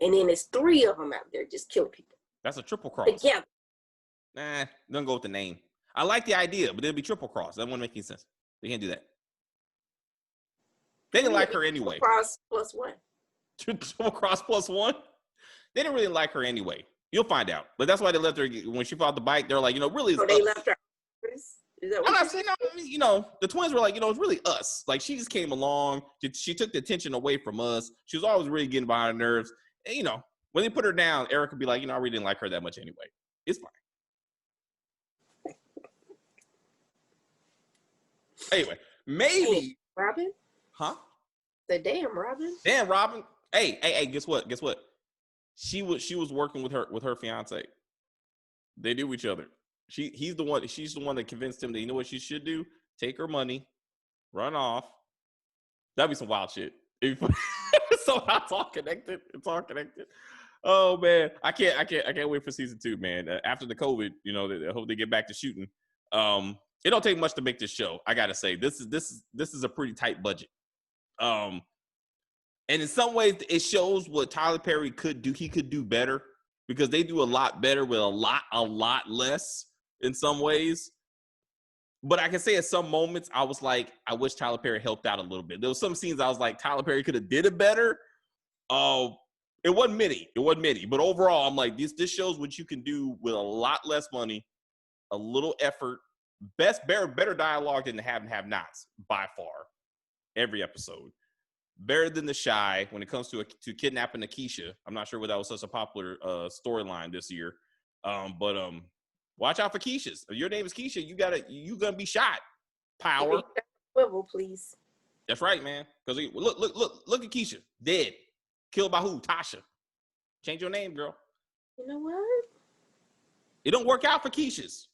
And then there's 3 of them out there just killing people. That's a triple cross. Together. Nah, don't go with the name. I like the idea, but it'll be triple cross. That wouldn't make any sense. They can't do that. They didn't like her anyway. Cross plus 1. Triple cross plus 1? They didn't really like her anyway. You'll find out. But that's why they left her when she fought the bike. They're like, really, it's they left her. Is that what I'm not saying, the twins were like, it's really us. Like, she just came along. She took the attention away from us. She was always really getting behind her nerves. And, when they put her down, Eric would be like, I really didn't like her that much anyway. It's fine. Anyway, maybe Robin? Huh? The damn Robin? Damn Robin. Hey, guess what? She was working with her fiance. They knew each other. She's the one that convinced him that, you know what she should do? Take her money, run off. That'd be some wild shit. So it's all connected. It's all connected. Oh man, I can't wait for season 2, man. After the COVID, I hope they get back to shooting. It don't take much to make this show. I gotta say, this is a pretty tight budget. And in some ways, it shows what Tyler Perry could do. He could do better because they do a lot better with a lot less in some ways. But I can say at some moments, I was like, I wish Tyler Perry helped out a little bit. There was some scenes I was like, Tyler Perry could have did it better. It wasn't many. But overall, I'm like, this shows what you can do with a lot less money, a little effort, better dialogue than the have and have nots by far. Every episode. Better than The Shy when it comes to kidnapping Akeisha. I'm not sure why that was such a popular storyline this year. But watch out for Keishas. If your name is Keisha, you gonna be shot. Power. Swivel, please. That's right, man. Because look at Keisha. Dead. Killed by who? Tasha. Change your name, girl. You know what? It don't work out for Keishas.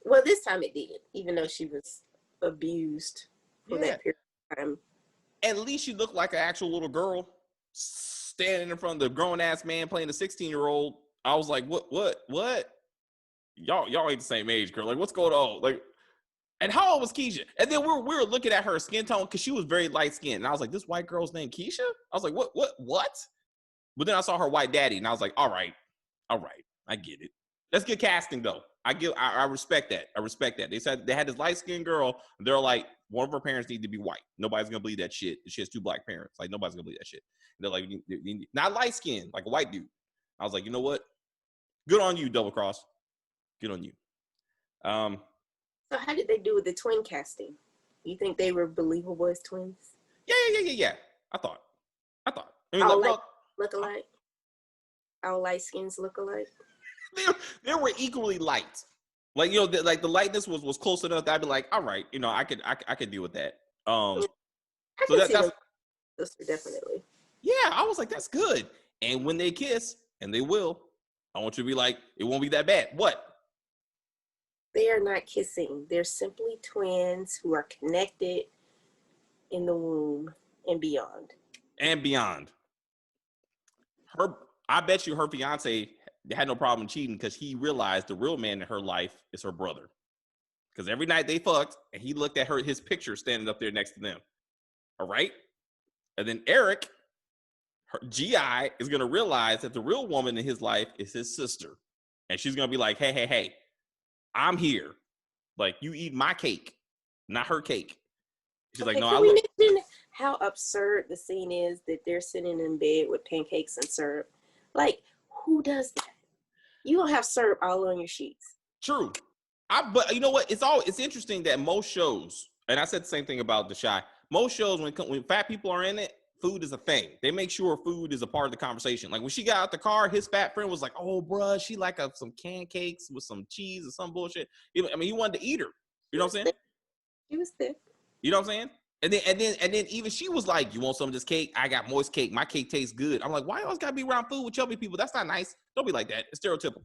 Well, this time it did, even though she was abused for that period of time. At least she looked like an actual little girl standing in front of the grown-ass man playing a 16-year-old. I was like, what? Y'all ain't the same age, girl. Like, what's going on? Like, and how old was Keisha? And then we were looking at her skin tone because she was very light-skinned. And I was like, this white girl's named Keisha? I was like, what? But then I saw her white daddy, and I was like, all right, I get it. That's good casting, though. I respect that. They said they had this light-skinned girl, and they're like, one of her parents need to be white. Nobody's gonna believe that shit. She has 2 black parents. Like nobody's gonna believe that shit. And they're like, not light skinned, like a white dude. I was like, you know what? Good on you, Double Cross. Good on you. So how did they do with the twin casting? You think they were believable as twins? Yeah. I thought. I mean, look alike. All light skins look alike. They were equally light. Like, you know, like the lightness was close enough that I'd be like, all right, you know, I could deal with that. I So can see that's sister definitely. yeah, I was like, that's good. And when they kiss, and they will, I want you to be like, it won't be that bad. What? They are not kissing. They're simply twins who are connected in the womb and beyond. And beyond. I bet you her fiance had no problem cheating because he realized the real man in her life is her brother. Because every night they fucked, and he looked at his picture standing up there next to them. All right? And then Eric, her GI, is going to realize that the real woman in his life is his sister. And she's going to be like, hey, I'm here. Like, you eat my cake, not her cake. She's like, no, I look. How absurd the scene is that they're sitting in bed with pancakes and syrup. Like, who does that? You don't have syrup all on your sheets. True. But you know what? It's interesting that most shows, and I said the same thing about The Chi. Most shows, when fat people are in it, food is a thing. They make sure food is a part of the conversation. Like when she got out the car, his fat friend was like, "Oh, bruh, she like some pancakes with some cheese or some bullshit." I mean, he wanted to eat her. You know what I'm saying? He was thick. You know what I'm saying? And then even she was like, "You want some of this cake? I got moist cake. My cake tastes good." I'm like, "Why you always gotta be around food with chubby people? That's not nice. Don't be like that. It's stereotypical."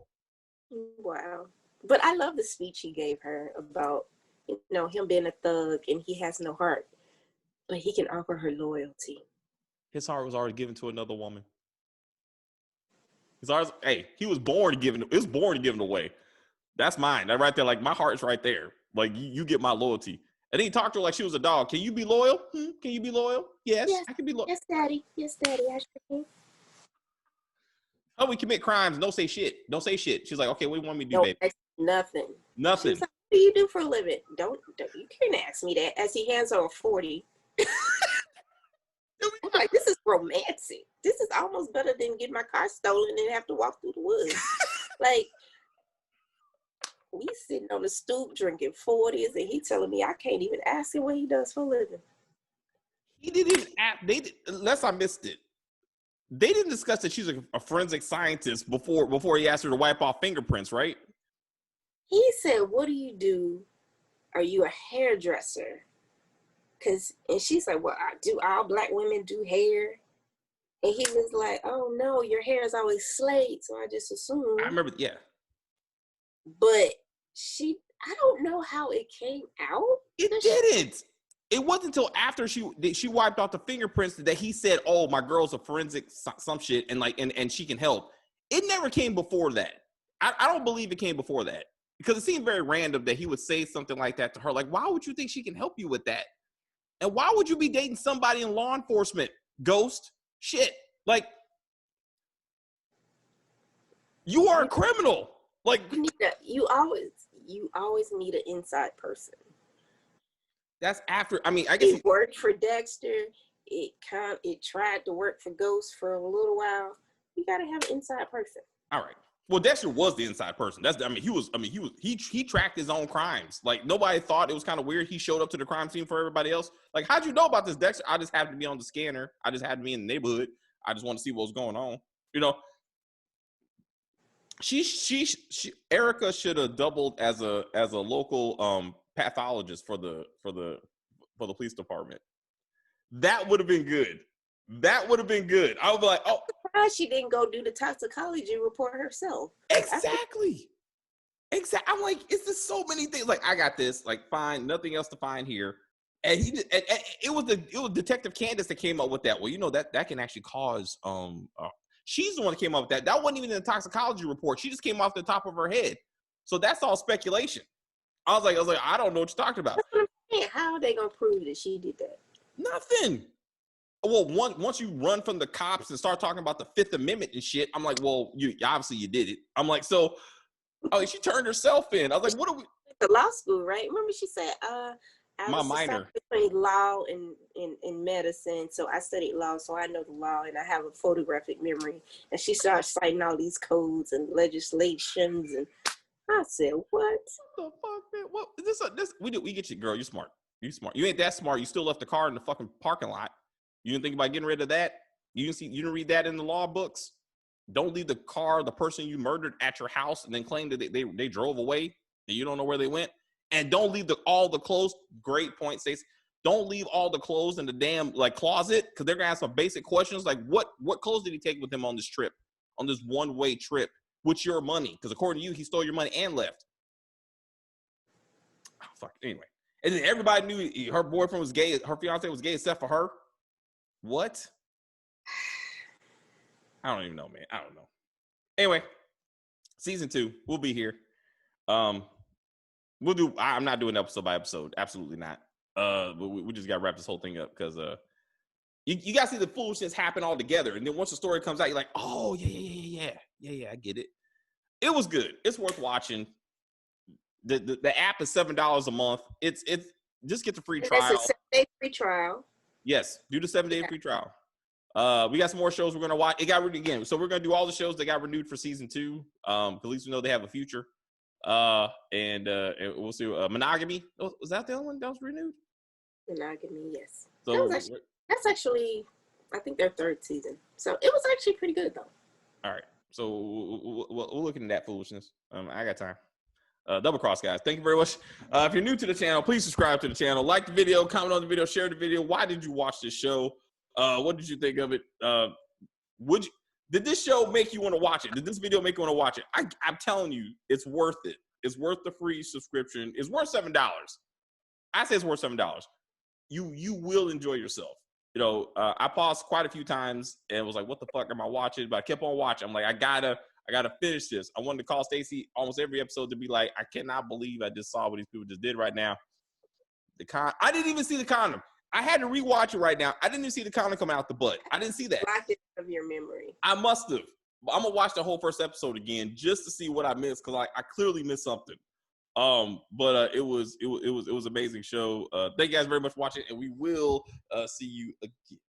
Wow. But I love the speech he gave her about, you know, him being a thug and he has no heart, but he can offer her loyalty. His heart was already given to another woman. He was born to give it away. That's mine. That right there, like my heart's right there. Like you get my loyalty. And then he talked to her like she was a dog. Can you be loyal? Can you be loyal? Yes, I can be loyal. Yes, daddy. Yes, daddy. I sure can. Oh, we commit crimes. Don't say shit. Don't say shit. She's like, okay, what do you want me to do, baby? Nothing. Nothing. She's like, what do you do for a living? Don't you can't ask me that. As he hands her a 40. I'm like, this is romantic. This is almost better than getting my car stolen and have to walk through the woods. Like, we sitting on the stoop drinking 40s, and he telling me I can't even ask him what he does for a living. He didn't even ask. Unless I missed it. They didn't discuss that she's a forensic scientist before he asked her to wipe off fingerprints, right? He said, what do you do? Are you a hairdresser? And she's like, well, do all black women do hair? And he was like, oh no, your hair is always slayed, so I just assumed. I remember, yeah. But I don't know how it came out. It didn't. It wasn't until after she wiped off the fingerprints that he said, "Oh, my girl's a forensic some shit, and she can help." It never came before that. I don't believe it came before that because it seemed very random that he would say something like that to her. Like, why would you think she can help you with that? And why would you be dating somebody in law enforcement? Ghost shit. Like, you are a criminal. Like, you always need an inside person. That's after. I mean, I guess it worked for Dexter. It tried to work for Ghost for a little while. You gotta have an inside person. All right. Well, Dexter was the inside person. He tracked his own crimes. Like nobody thought it was kind of weird. He showed up to the crime scene for everybody else. Like, how'd you know about this, Dexter? I just happened to be on the scanner. I just happened to be in the neighborhood. I just want to see what was going on. You know. Erica should have doubled as a local pathologist for the police department. That would have been good. I would be like, oh, I'm surprised she didn't go do the toxicology report herself. Exactly. I'm like, it's just so many things. Like, I got this. Like, fine, nothing else to find here. And it was Detective Candace that came up with that. Well, you know that can actually cause she's the one that came up with that. That wasn't even in the toxicology report. She just came off the top of her head. So that's all speculation. I was like, I don't know what you're talking about. How are they gonna prove that she did that? Nothing. Well, once you run from the cops and start talking about the Fifth Amendment and shit, I'm like, well, you obviously did it. I'm like, so, she turned herself in. I was like, what are we? The law school, right? Remember she said, I My was deciding minor. between law and medicine. So I studied law, so I know the law and I have a photographic memory. And she started citing all these codes and legislations, and I said, what? What the fuck, man? What this we get you, girl. You smart. You smart. You ain't that smart. You still left the car in the fucking parking lot. You didn't think about getting rid of that? You didn't read that in the law books? Don't leave the car, the person you murdered at your house and then claim that they drove away and you don't know where they went. And don't leave all the clothes. Great point, Stacey. Don't leave all the clothes in the damn like closet, because they're gonna ask some basic questions like what clothes did he take with him on this trip, on this one-way trip with your money? Because according to you, he stole your money and left. Oh, fuck. Anyway, and then everybody knew her boyfriend was gay. Her fiance was gay except for her. What? I don't even know, man. I don't know. Anyway, season 2, we'll be here. We'll do. I'm not doing episode by episode. Absolutely not. But we just gotta wrap this whole thing up because you gotta see the foolishness happen all together, and then once the story comes out, you're like, oh yeah, I get it. It was good. It's worth watching. The app is $7 a month. It's just get the free trial. It's a 7-day free trial. Yes, do the 7-day free trial. We got some more shows we're gonna watch. It got renewed again, so we're gonna do all the shows that got renewed for season 2. At least we know they have a future. And we'll see. Monogamy, was that the other one that was renewed? Monogamy, yes. So that's actually, I think their 3rd season. So it was actually pretty good though. All right, so we'll look into that foolishness. I got time. Double cross, guys. Thank you very much. If you're new to the channel, please subscribe to the channel, like the video, comment on the video, share the video. Why did you watch this show? What did you think of it? Did this show make you want to watch it? Did this video make you want to watch it? I'm telling you, it's worth it. It's worth the free subscription. It's worth $7. I say it's worth $7. You will enjoy yourself. You know, I paused quite a few times and was like, what the fuck am I watching? But I kept on watching. I'm like, I gotta finish this. I wanted to call Stacey almost every episode to be like, I cannot believe I just saw what these people just did right now. I didn't even see the condom. I had to rewatch it right now. I didn't even see the condom come out the butt. I didn't see that. Blocked it of your memory. I must have. I'm gonna watch the whole first episode again just to see what I missed, because I clearly missed something. But it was amazing show. Thank you guys very much for watching, and we will see you again.